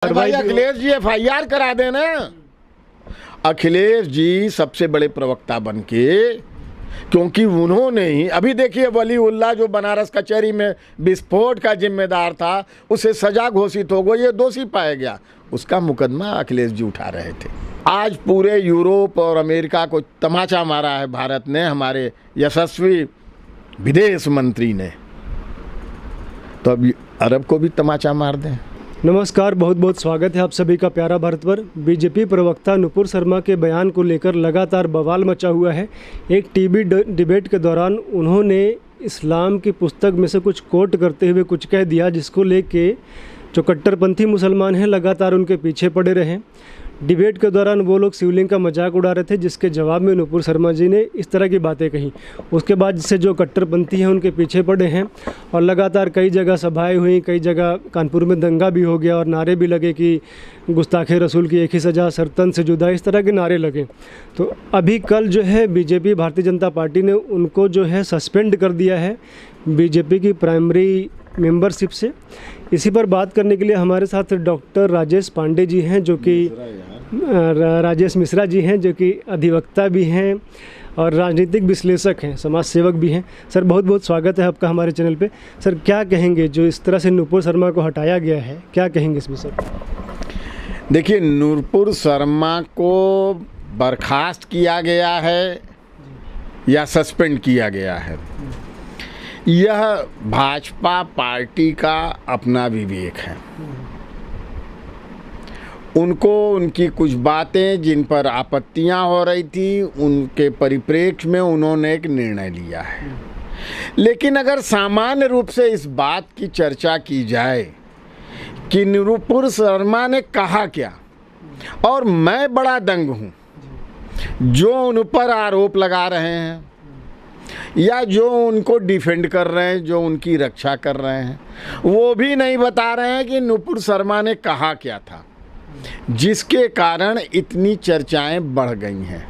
भाई अखिलेश जी FIR करा देना। अखिलेश जी सबसे बड़े प्रवक्ता बन के, क्योंकि उन्होंने ही अभी देखिए वलीउल्लाह जो बनारस कचहरी में विस्फोट का जिम्मेदार था उसे सजा घोषित हो गई, ये दोषी पाया गया, उसका मुकदमा अखिलेश जी उठा रहे थे। आज पूरे यूरोप और अमेरिका को तमाचा मारा है भारत ने, हमारे यशस्वी विदेश मंत्री ने, तो अब अरब को भी तमाचा मार दें। नमस्कार, बहुत बहुत स्वागत है आप सभी का प्यारा भारत पर। बीजेपी प्रवक्ता नुपुर शर्मा के बयान को लेकर लगातार बवाल मचा हुआ है। एक टीवी डिबेट के दौरान उन्होंने इस्लाम की पुस्तक में से कुछ कोट करते हुए कुछ कह दिया, जिसको लेके जो कट्टरपंथी मुसलमान हैं लगातार उनके पीछे पड़े रहे। डिबेट के दौरान वो लोग शिवलिंग का मजाक उड़ा रहे थे, जिसके जवाब में नुपुर शर्मा जी ने इस तरह की बातें कही। उसके बाद से जो कट्टरपंथी हैं उनके पीछे पड़े हैं और लगातार कई जगह सभाएं हुई, कई जगह कानपुर में दंगा भी हो गया और नारे भी लगे कि गुस्ताखे रसूल की एक ही सज़ा, सरतन से जुदा, इस तरह के नारे लगे। तो अभी कल जो है बीजेपी भारतीय जनता पार्टी ने उनको जो है सस्पेंड कर दिया है बीजेपी की प्राइमरी मेंबरशिप से। इसी पर बात करने के लिए हमारे साथ डॉक्टर राजेश पांडे जी हैं, जो कि राजेश मिश्रा जी हैं, जो कि अधिवक्ता भी हैं और राजनीतिक विश्लेषक हैं, समाज सेवक भी हैं। सर, बहुत बहुत स्वागत है आपका हमारे चैनल पे। सर, क्या कहेंगे जो इस तरह से नुपुर शर्मा को हटाया गया है, क्या कहेंगे इसमें सर? देखिए, नुपुर शर्मा को बर्खास्त किया गया है या सस्पेंड किया गया है, यह भाजपा पार्टी का अपना विवेक है। उनको उनकी कुछ बातें जिन पर आपत्तियां हो रही थी, उनके परिप्रेक्ष्य में उन्होंने एक निर्णय लिया है। लेकिन अगर सामान्य रूप से इस बात की चर्चा की जाए कि नुपुर शर्मा ने कहा क्या, और मैं बड़ा दंग हूँ जो उन पर आरोप लगा रहे हैं या जो उनको डिफेंड कर रहे हैं, जो उनकी रक्षा कर रहे हैं, वो भी नहीं बता रहे हैं कि नुपुर शर्मा ने कहा क्या था, जिसके कारण इतनी चर्चाएं बढ़ गई हैं।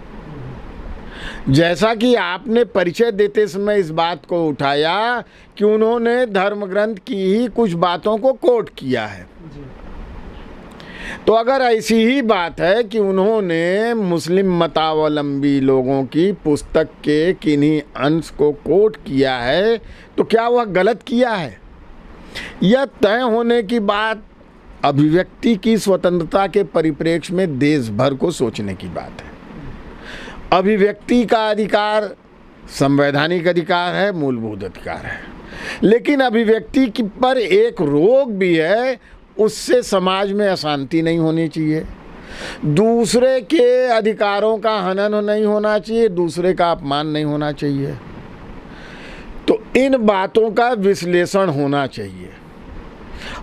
जैसा कि आपने परिचय देते समय इस बात को उठाया कि उन्होंने धर्म ग्रंथ की ही कुछ बातों को कोट किया है, तो अगर ऐसी ही बात है कि उन्होंने मुस्लिम मतावलंबी लोगों की पुस्तक के किन्हीं अंश को कोट किया है, तो क्या वह गलत किया है? यह तय होने की बात अभिव्यक्ति की स्वतंत्रता के परिप्रेक्ष्य में देश भर को सोचने की बात है। अभिव्यक्ति का अधिकार संवैधानिक अधिकार है, मूलभूत अधिकार है, लेकिन अभिव्यक्ति पर एक रोक भी है, उससे समाज में अशांति नहीं होनी चाहिए, दूसरे के अधिकारों का हनन नहीं होना चाहिए, दूसरे का अपमान नहीं होना चाहिए। तो इन बातों का विश्लेषण होना चाहिए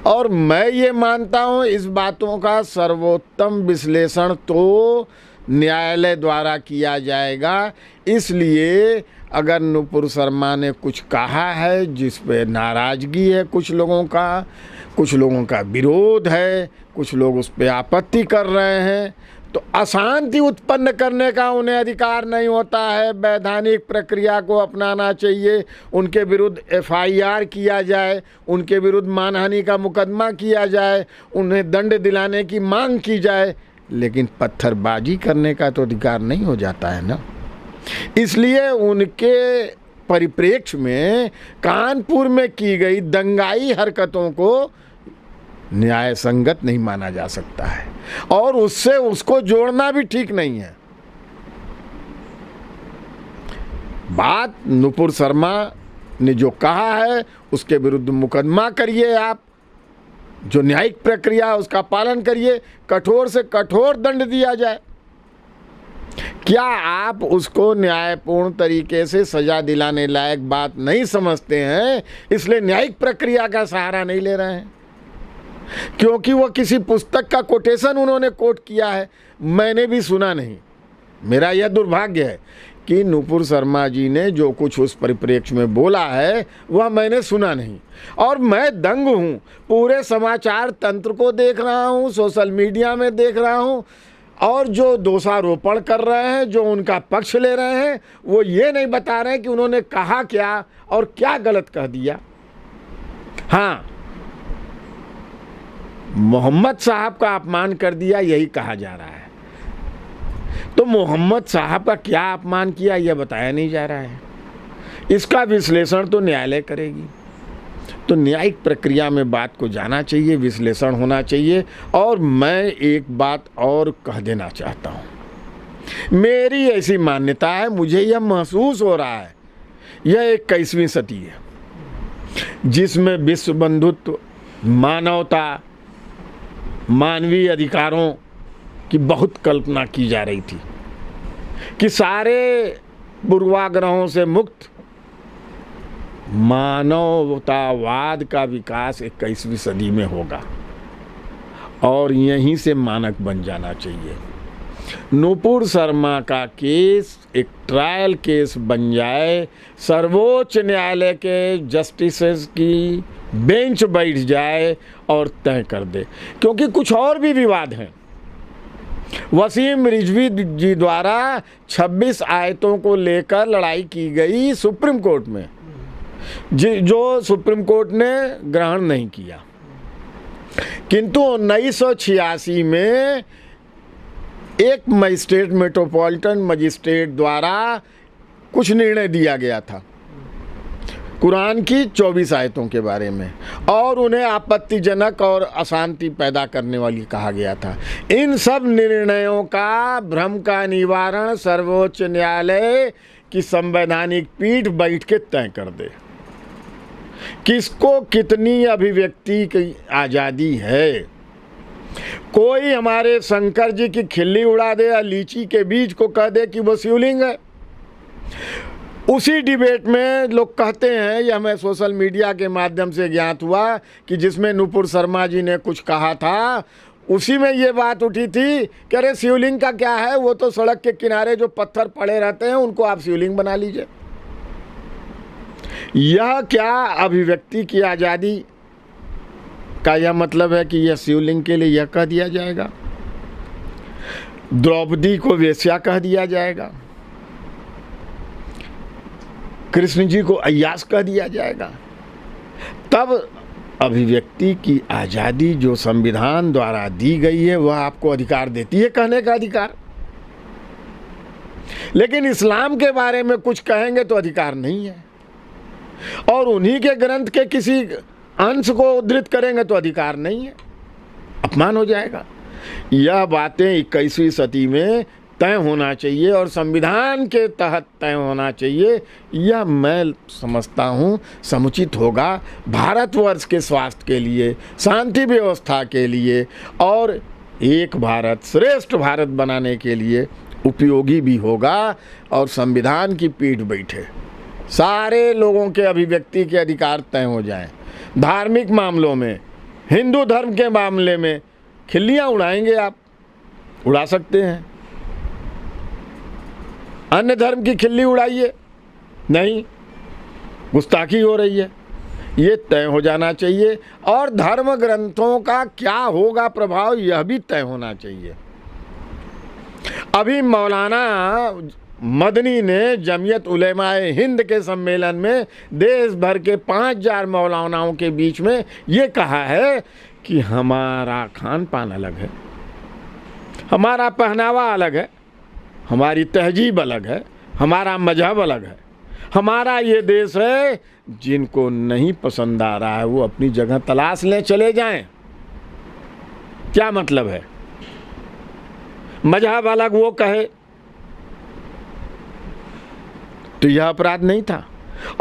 और मैं ये मानता हूँ इस बातों का सर्वोत्तम विश्लेषण तो न्यायालय द्वारा किया जाएगा। इसलिए अगर नुपुर शर्मा ने कुछ कहा है जिस पे नाराज़गी है कुछ लोगों का विरोध है, कुछ लोग उस पर आपत्ति कर रहे हैं, तो अशांति उत्पन्न करने का उन्हें अधिकार नहीं होता है। वैधानिक प्रक्रिया को अपनाना चाहिए, उनके विरुद्ध FIR किया जाए, उनके विरुद्ध मानहानि का मुकदमा किया जाए, उन्हें दंड दिलाने की मांग की जाए, लेकिन पत्थरबाजी करने का तो अधिकार नहीं हो जाता है ना। इसलिए उनके परिप्रेक्ष्य में कानपुर में की गई दंगाई हरकतों को न्याय संगत नहीं माना जा सकता है और उससे उसको जोड़ना भी ठीक नहीं है। बात नुपुर शर्मा ने जो कहा है उसके विरुद्ध मुकदमा करिए, आप जो न्यायिक प्रक्रिया उसका पालन करिए, कठोर से कठोर दंड दिया जाए। क्या आप उसको न्यायपूर्ण तरीके से सजा दिलाने लायक बात नहीं समझते हैं, इसलिए न्यायिक प्रक्रिया का सहारा नहीं ले रहे हैं? क्योंकि वह किसी पुस्तक का कोटेशन उन्होंने कोट किया है, मैंने भी सुना नहीं। मेरा यह दुर्भाग्य है कि नुपुर शर्मा जी ने जो कुछ उस परिप्रेक्ष्य में बोला है वह मैंने सुना नहीं, और मैं दंग हूँ। पूरे समाचार तंत्र को देख रहा हूँ, सोशल मीडिया में देख रहा हूँ, और जो दोषारोपण कर रहे हैं, जो उनका पक्ष ले रहे हैं, वो ये नहीं बता रहे हैं कि उन्होंने कहा क्या और क्या गलत कह दिया। हाँ, मोहम्मद साहब का अपमान कर दिया, यही कहा जा रहा है। तो मोहम्मद साहब का क्या अपमान किया यह बताया नहीं जा रहा है। इसका विश्लेषण तो न्यायालय करेगी। तो न्यायिक प्रक्रिया में बात को जाना चाहिए, विश्लेषण होना चाहिए। और मैं एक बात और कह देना चाहता हूँ, मेरी ऐसी मान्यता है, मुझे यह महसूस हो रहा है, यह 21वीं सदी है जिसमें विश्व बंधुत्व, मानवता, मानवीय अधिकारों की बहुत कल्पना की जा रही थी कि सारे पूर्वाग्रहों से मुक्त मानवतावाद का विकास 21वीं सदी में होगा और यहीं से मानक बन जाना चाहिए। नुपुर शर्मा का केस एक ट्रायल केस बन जाए, सर्वोच्च न्यायालय के जस्टिसेस की बेंच बैठ जाए और तय कर दे, क्योंकि कुछ और भी विवाद हैं। वसीम रिजवी जी द्वारा 26 आयतों को लेकर लड़ाई की गई सुप्रीम कोर्ट में, जो सुप्रीम कोर्ट ने ग्रहण नहीं किया, किंतु 1986 में एक मजिस्ट्रेट, मेट्रोपॉलिटन मजिस्ट्रेट द्वारा कुछ निर्णय दिया गया था कुरान की 24 आयतों के बारे में और उन्हें आपत्तिजनक और अशांति पैदा करने वाली कहा गया था। इन सब निर्णयों का भ्रम का निवारण सर्वोच्च न्यायालय की संवैधानिक पीठ बैठ के तय कर दे। किसको कितनी अभिव्यक्ति की आज़ादी है। कोई हमारे शंकर जी की खिल्ली उड़ा दे या लीची के बीज को कह दे कि वो शिवलिंग है। उसी डिबेट में लोग कहते हैं, यह हमें सोशल मीडिया के माध्यम से ज्ञात हुआ कि जिसमें नुपुर शर्मा जी ने कुछ कहा था, उसी में ये बात उठी थी कि अरे शिवलिंग का क्या है, वो तो सड़क के किनारे जो पत्थर पड़े रहते हैं उनको आप शिवलिंग बना लीजिए। यह क्या अभिव्यक्ति की आज़ादी का यह मतलब है कि यह शिवलिंग के लिए यह कह दिया जाएगा, द्रौपदी को वेश्या कह दिया जाएगा, कृष्ण जी को अय्यास कह दिया जाएगा? तब अभिव्यक्ति की आज़ादी जो संविधान द्वारा दी गई है वह आपको अधिकार देती है कहने का अधिकार, लेकिन इस्लाम के बारे में कुछ कहेंगे तो अधिकार नहीं है, और उन्हीं के ग्रंथ के किसी अंश को उद्धृत करेंगे तो अधिकार नहीं है, अपमान हो जाएगा। यह बातें 21वीं सदी में तय होना चाहिए और संविधान के तहत तय होना चाहिए। यह मैं समझता हूँ समुचित होगा भारतवर्ष के स्वास्थ्य के लिए, शांति व्यवस्था के लिए और एक भारत श्रेष्ठ भारत बनाने के लिए उपयोगी भी होगा। और संविधान की पीठ बैठे, सारे लोगों के अभिव्यक्ति के अधिकार तय हो जाएं। धार्मिक मामलों में, हिंदू धर्म के मामले में खिल्लियाँ उड़ाएंगे, आप उड़ा सकते हैं, अन्य धर्म की खिल्ली उड़ाइए नहीं, गुस्ताखी हो रही है, ये तय हो जाना चाहिए। और धर्म ग्रंथों का क्या होगा प्रभाव, यह भी तय होना चाहिए। अभी मौलाना मदनी ने जमीयत उलेमाए हिंद के सम्मेलन में देश भर के 5000 मौलानाओं के बीच में ये कहा है कि हमारा खान पान अलग है, हमारा पहनावा अलग है, हमारी तहजीब अलग है, हमारा मजहब अलग है, हमारा ये देश है। जिनको नहीं पसंद आ रहा है वो अपनी जगह तलाश लें, चले जाएं। क्या मतलब है? मजहब अलग वो कहे तो यह अपराध नहीं था।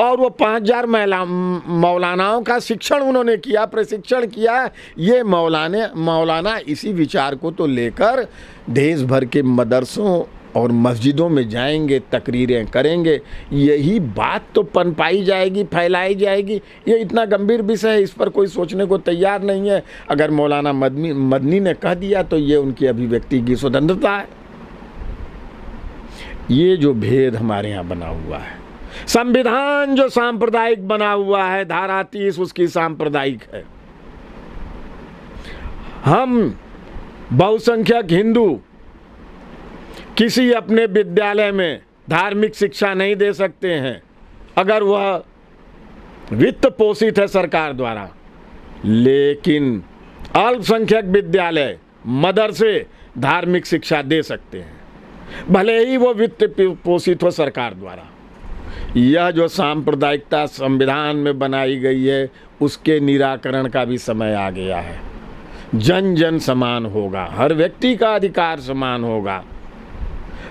और वो 5000 मौलानाओं का शिक्षण उन्होंने किया, प्रशिक्षण किया। ये मौलाना इसी विचार को तो लेकर देश भर के मदरसों और मस्जिदों में जाएंगे, तकरीरें करेंगे, यही बात तो पनपाई जाएगी, फैलाई जाएगी। ये इतना गंभीर विषय है, इस पर कोई सोचने को तैयार नहीं है। अगर मौलाना मदनी ने कह दिया तो ये उनकी अभिव्यक्ति की स्वतंत्रता है। ये जो भेद हमारे यहाँ बना हुआ है, संविधान जो सांप्रदायिक बना हुआ है, धारा 30 उसकी सांप्रदायिक है। हम बहुसंख्यक हिंदू किसी अपने विद्यालय में धार्मिक शिक्षा नहीं दे सकते हैं अगर वह वित्त पोषित है सरकार द्वारा, लेकिन अल्पसंख्यक विद्यालय, मदरसे धार्मिक शिक्षा दे सकते हैं, भले ही वो वित्त पोषित हो सरकार द्वारा। यह जो सांप्रदायिकता संविधान में बनाई गई है, उसके निराकरण का भी समय आ गया है। जन जन समान होगा, हर व्यक्ति का अधिकार समान होगा।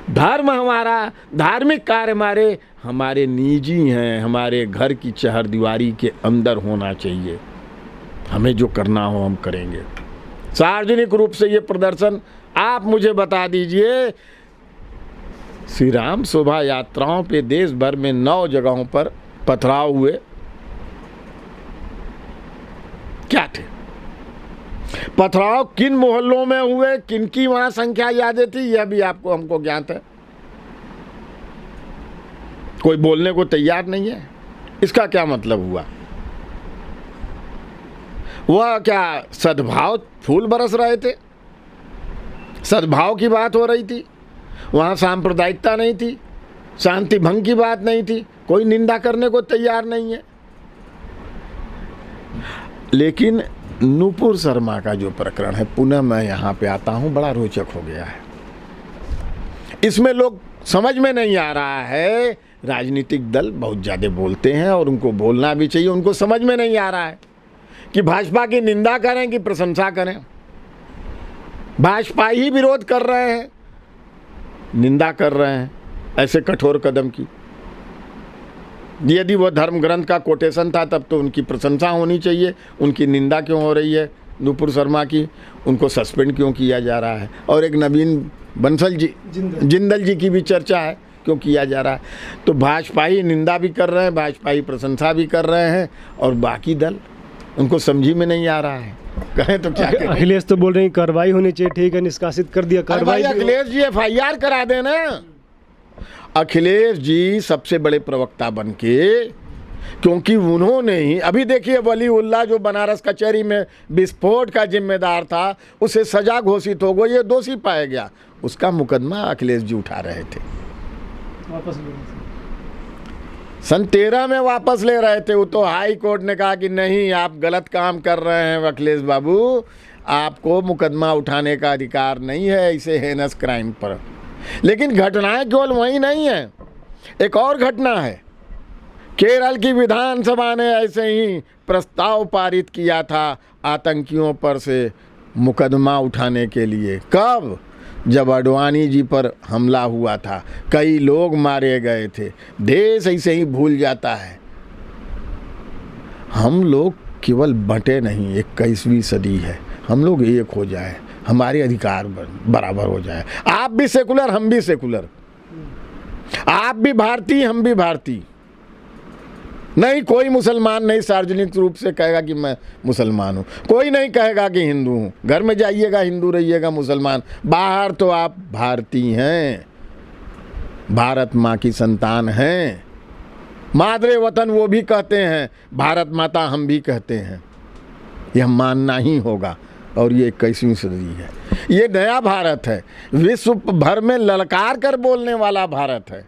धर्म हमारा, धार्मिक कार्य हमारे निजी हैं, हमारे घर की चहारदीवारी के अंदर होना चाहिए। हमें जो करना हो हम करेंगे। सार्वजनिक रूप से ये प्रदर्शन, आप मुझे बता दीजिए, श्री राम शोभा यात्राओं पे देश भर में 9 जगहों पर पथराव हुए, क्या थे? पथराव किन मोहल्लों में हुए, किनकी वहां संख्या ज्यादा थी, यह भी आपको हमको ज्ञात है। कोई बोलने को तैयार नहीं है। इसका क्या मतलब हुआ? वह क्या सद्भाव फूल बरस रहे थे? सद्भाव की बात हो रही थी, वहाँ सांप्रदायिकता नहीं थी, शांति भंग की बात नहीं थी, कोई निंदा करने को तैयार नहीं है। लेकिन नुपुर शर्मा का जो प्रकरण है, पुनः मैं यहाँ पे आता हूँ, बड़ा रोचक हो गया है। इसमें लोग समझ में नहीं आ रहा है, राजनीतिक दल बहुत ज़्यादा बोलते हैं और उनको बोलना भी चाहिए। उनको समझ में नहीं आ रहा है कि भाजपा की निंदा करें कि प्रशंसा करें। भाजपा ही विरोध कर रहे हैं, निंदा कर रहे हैं ऐसे कठोर कदम की। यदि वह धर्म ग्रंथ का कोटेशन था तब तो उनकी प्रशंसा होनी चाहिए, उनकी निंदा क्यों हो रही है नुपुर शर्मा की? उनको सस्पेंड क्यों किया जा रहा है? और एक नवीन बंसल जी, जिंदल जी की भी चर्चा है, क्यों किया जा रहा है? तो भाजपा ही निंदा भी कर रहे हैं, भाजपा ही प्रशंसा भी कर रहे हैं, और बाकी दल उनको समझी में नहीं आ रहा है। कहें तो क्या करें? अखिलेश तो बोल रहे हैं कार्रवाई होनी चाहिए, ठीक है, निष्कासित कर दिया कार्रवाई। अखिलेश जी FIR करा देना। अखिलेश जी सबसे बड़े प्रवक्ता बन के, क्योंकि उन्होंने ही, अभी देखिए वलीउल्लाह जो बनारस कचहरी में विस्फोट का जिम्मेदार था, उसे सजा घोषित हो गई, ये दोषी पाया गया, उसका मुकदमा अखिलेश जी उठा रहे थे, वापस सन 13 में वापस ले रहे थे। वो तो हाई कोर्ट ने कहा कि नहीं, आप गलत काम कर रहे हैं अखिलेश बाबू, आपको मुकदमा उठाने का अधिकार नहीं है इसे हेनस क्राइम पर। लेकिन घटनाएं केवल वही नहीं है, एक और घटना है। केरल की विधानसभा ने ऐसे ही प्रस्ताव पारित किया था आतंकियों पर से मुकदमा उठाने के लिए। कब? जब अडवाणी जी पर हमला हुआ था, कई लोग मारे गए थे। देश ऐसे ही भूल जाता है। हम लोग केवल बंटे नहीं, 21वीं सदी है, हम लोग एक हो जाए, हमारे अधिकार बराबर हो जाए। आप भी सेकुलर, हम भी सेकुलर, आप भी भारतीय, हम भी भारतीय। नहीं, कोई मुसलमान नहीं सार्वजनिक रूप से कहेगा कि मैं मुसलमान हूँ, कोई नहीं कहेगा कि हिंदू हूँ। घर में जाइएगा हिंदू रहिएगा, मुसलमान, बाहर तो आप भारतीय हैं, भारत माँ की संतान हैं। मादरे वतन वो भी कहते हैं, भारत माता हम भी कहते हैं। यह मानना ही होगा। और ये 21वीं सदी है, ये नया भारत है, विश्व भर में ललकार कर बोलने वाला भारत है।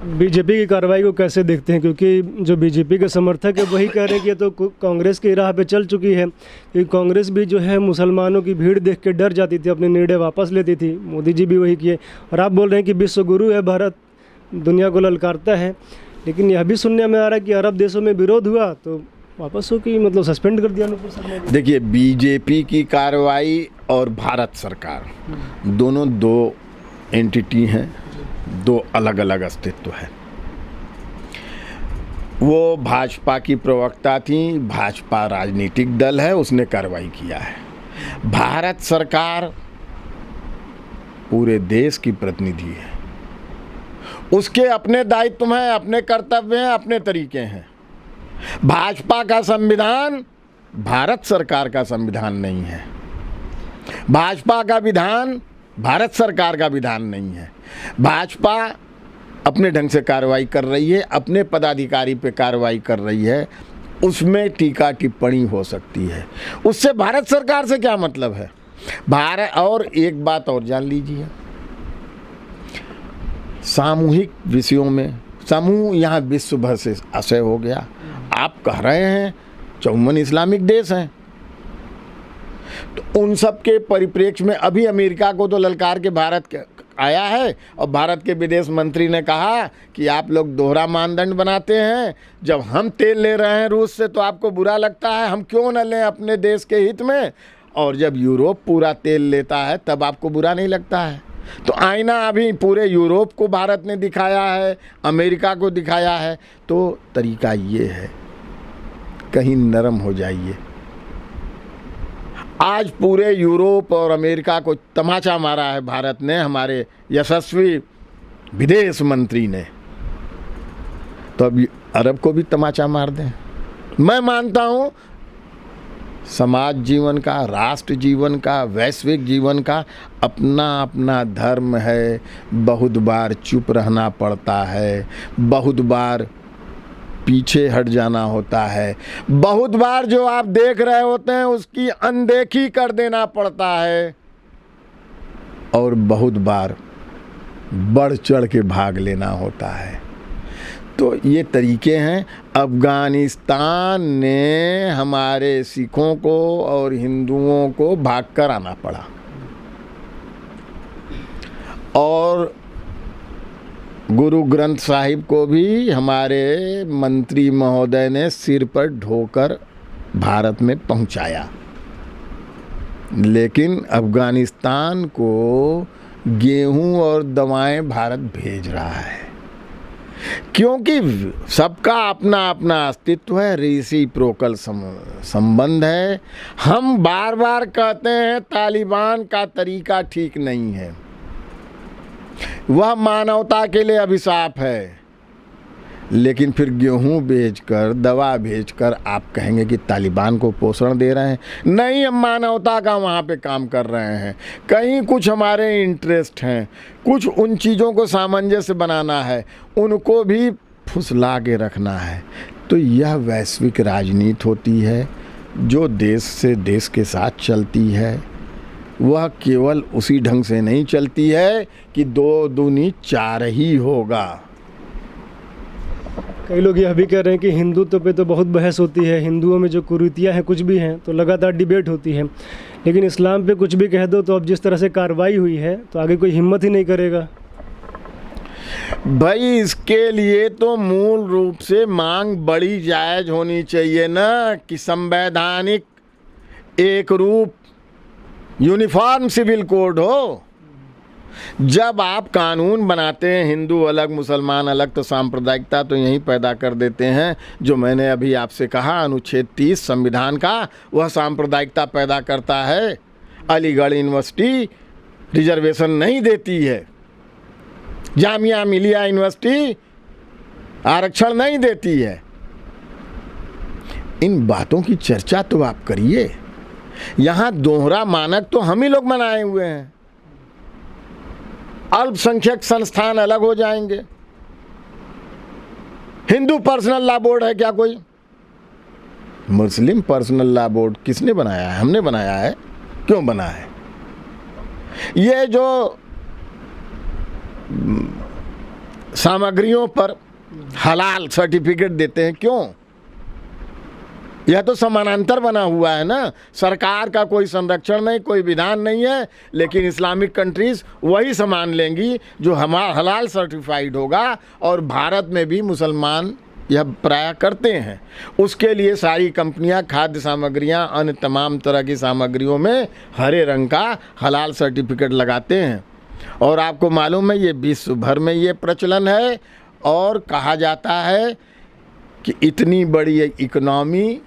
बीजेपी की कार्रवाई को कैसे देखते हैं? क्योंकि जो बीजेपी के समर्थक है वही कह रहे हैं कि ये तो कांग्रेस की राह पे चल चुकी है, कि कांग्रेस भी जो है मुसलमानों की भीड़ देख के डर जाती थी, अपने निर्णय वापस लेती थी। मोदी जी भी वही किए, और आप बोल रहे हैं कि विश्व गुरु है भारत, दुनिया को ललकारता है। लेकिन यह भी सुनने में आ रहा है कि अरब देशों में विरोध हुआ तो वापस हो कि मतलब सस्पेंड कर दिया नुपुर शर्मा को। देखिए, बीजेपी की कार्रवाई और भारत सरकार दोनों दो एंटिटी हैं, दो अलग अलग अस्तित्व है। वो भाजपा की प्रवक्ता थी, भाजपा राजनीतिक दल है, उसने कार्रवाई किया है। भारत सरकार पूरे देश की प्रतिनिधि है, उसके अपने दायित्व हैं, अपने कर्तव्य हैं, अपने तरीके हैं। भाजपा का संविधान भारत सरकार का संविधान नहीं है, भाजपा का विधान भारत सरकार का विधान नहीं है। भाजपा अपने ढंग से कार्रवाई कर रही है, अपने पदाधिकारी पे कार्रवाई कर रही है, उसमें टीका टिप्पणी हो सकती है, उससे भारत सरकार से क्या मतलब है? भारत। और एक बात और जान लीजिए, सामूहिक विषयों में समूह यहाँ विश्व भर से आशय हो गया। आप कह रहे हैं 54 इस्लामिक देश हैं, तो उन सब के परिप्रेक्ष्य में अभी अमेरिका को तो ललकार के भारत आया है और भारत के विदेश मंत्री ने कहा कि आप लोग दोहरा मानदंड बनाते हैं। जब हम तेल ले रहे हैं रूस से तो आपको बुरा लगता है, हम क्यों न लें अपने देश के हित में, और जब यूरोप पूरा तेल लेता है तब आपको बुरा नहीं लगता है। तो आईना अभी पूरे यूरोप को भारत ने दिखाया है, अमेरिका को दिखाया है। तो तरीका ये है, कहीं नरम हो जाइए। आज पूरे यूरोप और अमेरिका को तमाचा मारा है भारत ने, हमारे यशस्वी विदेश मंत्री ने, तो अब अरब को भी तमाचा मार दें। मैं मानता हूँ समाज जीवन का, राष्ट्र जीवन का, वैश्विक जीवन का अपना अपना धर्म है। बहुत बार चुप रहना पड़ता है, बहुत बार पीछे हट जाना होता है, बहुत बार जो आप देख रहे होते हैं उसकी अनदेखी कर देना पड़ता है, और बहुत बार बढ़ चढ़ के भाग लेना होता है। तो ये तरीके हैं। अफ़गानिस्तान ने हमारे सिखों को और हिंदुओं को भाग कर आना पड़ा, और गुरु ग्रंथ साहिब को भी हमारे मंत्री महोदय ने सिर पर ढोकर भारत में पहुंचाया। लेकिन अफ़गानिस्तान को गेहूं और दवाएं भारत भेज रहा है, क्योंकि सबका अपना अपना अस्तित्व है, रेसिप्रोकल संबंध है। हम बार बार कहते हैं तालिबान का तरीका ठीक नहीं है, वह मानवता के लिए अभिशाप है, लेकिन फिर गेहूं बेचकर, दवा बेचकर आप कहेंगे कि तालिबान को पोषण दे रहे हैं। नहीं, हम मानवता का वहाँ पे काम कर रहे हैं। कहीं कुछ हमारे इंटरेस्ट हैं, कुछ उन चीज़ों को सामंजस्य बनाना है, उनको भी फुसला के रखना है। तो यह वैश्विक राजनीति होती है जो देश से देश के साथ चलती है। वह केवल उसी ढंग से नहीं चलती है कि 2 दूनी 4 ही होगा। कई लोग यह भी कह रहे हैं कि हिंदुत्व पे तो बहुत बहस होती है, हिंदुओं में जो कुरीतियाँ हैं कुछ भी हैं तो लगातार डिबेट होती है, लेकिन इस्लाम पे कुछ भी कह दो तो अब जिस तरह से कार्रवाई हुई है तो आगे कोई हिम्मत ही नहीं करेगा। भाई, इसके लिए तो मूल रूप से मांग बड़ी जायज़ होनी चाहिए ना, कि संवैधानिक एक रूप यूनिफॉर्म सिविल कोड हो। जब आप कानून बनाते हैं हिंदू अलग मुसलमान अलग, तो सांप्रदायिकता तो यहीं पैदा कर देते हैं। जो मैंने अभी आपसे कहा, अनुच्छेद 30 संविधान का, वह सांप्रदायिकता पैदा करता है। अलीगढ़ यूनिवर्सिटी रिजर्वेशन नहीं देती है, जामिया मिलिया यूनिवर्सिटी आरक्षण नहीं देती है। इन बातों की चर्चा तो आप करिए। यहाँ दोहरा मानक तो हम ही लोग बनाए हुए हैं। अल्पसंख्यक संस्थान अलग हो जाएंगे। हिंदू पर्सनल लॉ बोर्ड है क्या कोई? मुस्लिम पर्सनल लॉ बोर्ड किसने बनाया है? हमने बनाया है। क्यों बना है? ये जो सामग्रियों पर हलाल सर्टिफिकेट देते हैं, क्यों? यह तो समानांतर बना हुआ है ना। सरकार का कोई संरक्षण नहीं, कोई विधान नहीं है, लेकिन इस्लामिक कंट्रीज वही सामान लेंगी जो हमारा हलाल सर्टिफाइड होगा, और भारत में भी मुसलमान यह प्राय करते हैं। उसके लिए सारी कंपनियां खाद्य सामग्रियां, अन्य तमाम तरह की सामग्रियों में हरे रंग का हलाल सर्टिफिकेट लगाते हैं। और आपको मालूम है ये विश्व भर में ये प्रचलन है, और कहा जाता है कि इतनी बड़ी इकोनॉमी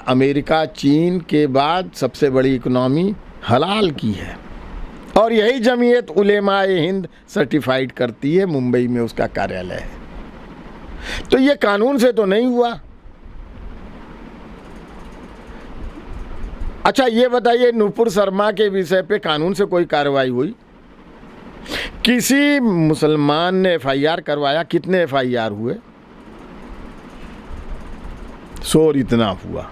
अमेरिका चीन के बाद सबसे बड़ी इकोनॉमी हलाल की है, और यही जमीयत उलेमाए हिंद सर्टिफाइड करती है, मुंबई में उसका कार्यालय है। तो ये कानून से तो नहीं हुआ। अच्छा ये बताइए, नुपुर शर्मा के विषय पे कानून से कोई कार्रवाई हुई? किसी मुसलमान ने एफआईआर करवाया? कितने एफआईआर हुए? शोर इतना हुआ।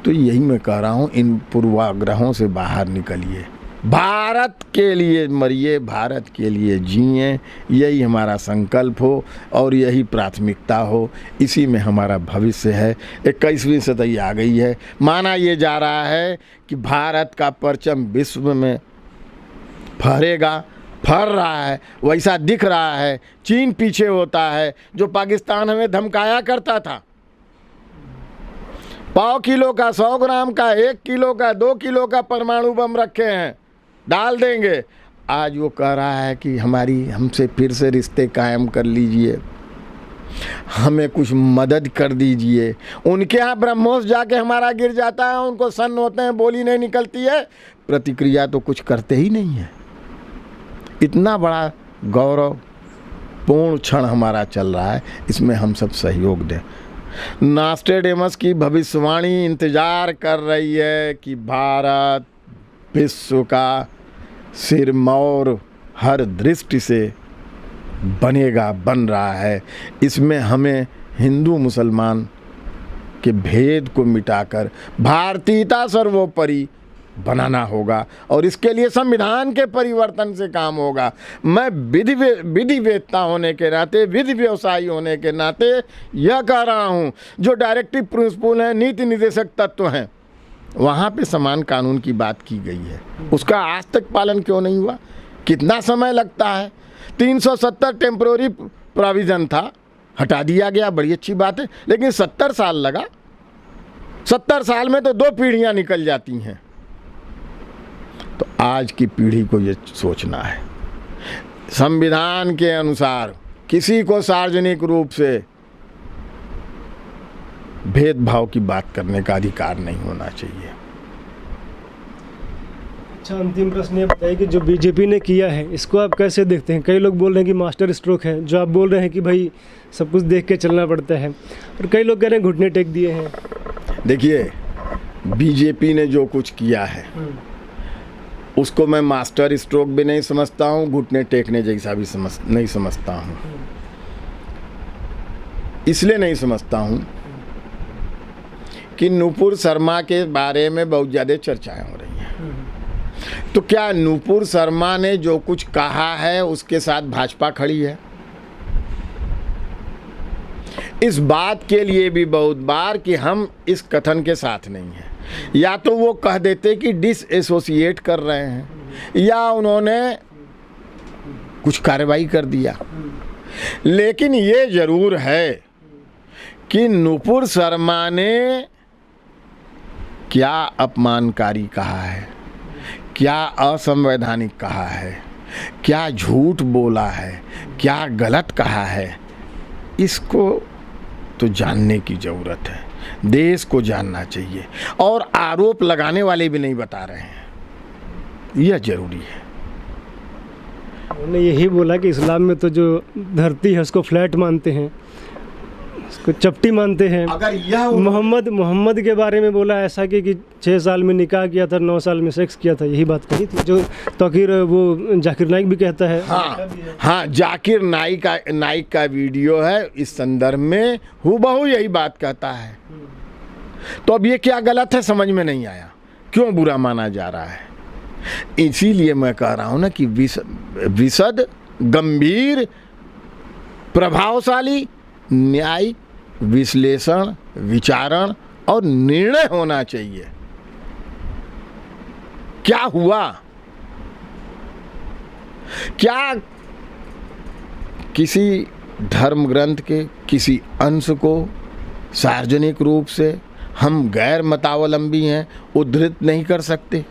तो यही मैं कह रहा हूँ, इन पूर्वाग्रहों से बाहर निकलिए। भारत के लिए मरिए, भारत के लिए जिए, यही हमारा संकल्प हो और यही प्राथमिकता हो। इसी में हमारा भविष्य है। 21वीं सदी आ गई है। माना ये जा रहा है कि भारत का परचम विश्व में फहरेगा, फहर रहा है, वैसा दिख रहा है। चीन पीछे होता है, जो पाकिस्तान हमें धमकाया करता था। 100 किलो का, 100 ग्राम का, 1 किलो का, 2 किलो का परमाणु बम रखे हैं, डाल देंगे। आज वो कह रहा है कि हमसे फिर से रिश्ते कायम कर लीजिए, हमें कुछ मदद कर दीजिए। उनके यहाँ ब्रह्मोस जाके हमारा गिर जाता है, उनको सन्न होते हैं, बोली नहीं निकलती है, प्रतिक्रिया तो कुछ करते ही नहीं है। इतना बड़ा गौरवपूर्ण क्षण हमारा चल रहा है, इसमें हम सब सहयोग दें। नॉस्ट्रेडेमस की भविष्यवाणी इंतजार कर रही है कि भारत विश्व का सिरमौर हर दृष्टि से बनेगा, बन रहा है। इसमें हमें हिंदू मुसलमान के भेद को मिटाकर भारतीयता सर्वोपरि बनाना होगा और इसके लिए संविधान के परिवर्तन से काम होगा। मैं विधि वेत्ता होने के नाते, विधि व्यवसायी होने के नाते यह कह रहा हूँ, जो डायरेक्टिव प्रिंसिपल हैं, नीति निर्देशक तत्व हैं, वहाँ पे समान कानून की बात की गई है, उसका आज तक पालन क्यों नहीं हुआ? कितना समय लगता है? 370 टेम्पोररी प्रोविज़न था, हटा दिया गया, बड़ी अच्छी बात है, लेकिन 70 साल लगा। 70 साल में तो 2 पीढ़ियाँ निकल जाती हैं। तो आज की पीढ़ी को ये सोचना है, संविधान के अनुसार किसी को सार्वजनिक रूप से भेदभाव की बात करने का अधिकार नहीं होना चाहिए। अच्छा, अंतिम प्रश्न ये बताइए कि जो बीजेपी ने किया है, इसको आप कैसे देखते हैं? कई लोग बोल रहे हैं कि मास्टर स्ट्रोक है, जो आप बोल रहे हैं कि भाई सब कुछ देख के चलना पड़ता है, और कई लोग कह रहे हैं घुटने टेक दिए हैं। देखिए, बीजेपी ने जो कुछ किया है उसको मैं मास्टर स्ट्रोक भी नहीं समझता हूँ, घुटने टेकने जैसा भी नहीं समझता हूँ। इसलिए नहीं समझता हूँ कि नुपुर शर्मा के बारे में बहुत ज़्यादा चर्चाएं हो रही हैं। तो क्या नुपुर शर्मा ने जो कुछ कहा है उसके साथ भाजपा खड़ी है? इस बात के लिए भी बहुत बार कि हम इस कथन के साथ नहीं हैं, या तो वो कह देते कि डिसएसोसिएट कर रहे हैं, या उन्होंने कुछ कार्रवाई कर दिया। लेकिन ये जरूर है कि नुपुर शर्मा ने क्या अपमानकारी कहा है, क्या असंवैधानिक कहा है, क्या झूठ बोला है, क्या गलत कहा है, इसको तो जानने की ज़रूरत है, देश को जानना चाहिए। और आरोप लगाने वाले भी नहीं बता रहे हैं, यह जरूरी है। उन्होंने यही बोला कि इस्लाम में तो जो धरती है उसको फ्लैट मानते हैं, उसको चपटी मानते हैं। अगर यह मोहम्मद के बारे में बोला ऐसा कि 6 साल में निकाह किया था, 9 साल में सेक्स किया था, यही बात कही थी, जो तौकीर वो जाकिर नाइक भी कहता है। हाँ, जाकिर नाइक का वीडियो है इस संदर्भ में, हूबहू यही बात कहता है। तो अब ये क्या गलत है, समझ में नहीं आया, क्यों बुरा माना जा रहा है? इसीलिए मैं कह रहा हूँ ना कि विशद, गंभीर, प्रभावशाली, न्यायिक विश्लेषण, विचारण और निर्णय होना चाहिए। क्या हुआ? क्या किसी धर्म ग्रंथ के किसी अंश को सार्वजनिक रूप से हम गैर मतावलंबी हैं उद्धृत नहीं कर सकते,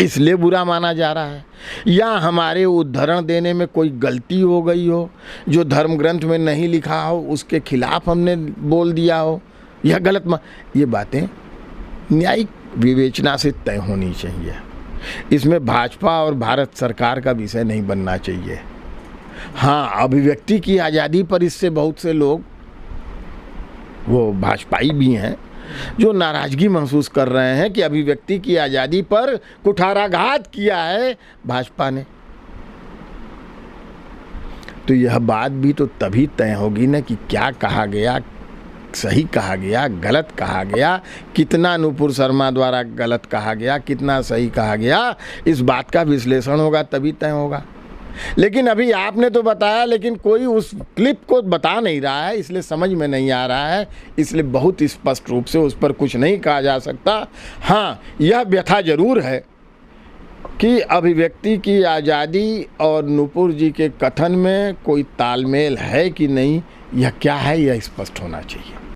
इसलिए बुरा माना जा रहा है? या हमारे उद्धरण देने में कोई गलती हो गई हो, जो धर्म ग्रंथ में नहीं लिखा हो उसके खिलाफ हमने बोल दिया हो, यह गलत ये बातें न्यायिक विवेचना से तय होनी चाहिए। इसमें भाजपा और भारत सरकार का विषय नहीं बनना चाहिए। हाँ, अभिव्यक्ति की आज़ादी पर इससे बहुत से लोग, वो भाजपाई भी हैं, जो नाराज़गी महसूस कर रहे हैं कि अभिव्यक्ति की आज़ादी पर कुठाराघात किया है भाजपा ने। तो यह बात भी तो तभी तय होगी ना कि क्या कहा गया, सही कहा गया, गलत कहा गया, कितना नुपुर शर्मा द्वारा गलत कहा गया, कितना सही कहा गया, इस बात का विश्लेषण होगा तभी तय होगा। लेकिन अभी आपने तो बताया, लेकिन कोई उस क्लिप को बता नहीं रहा है, इसलिए समझ में नहीं आ रहा है, इसलिए बहुत स्पष्ट रूप से उस पर कुछ नहीं कहा जा सकता। हाँ, यह व्यथा जरूर है कि अभिव्यक्ति की आज़ादी और नुपुर जी के कथन में कोई तालमेल है कि नहीं, यह क्या है, यह स्पष्ट होना चाहिए।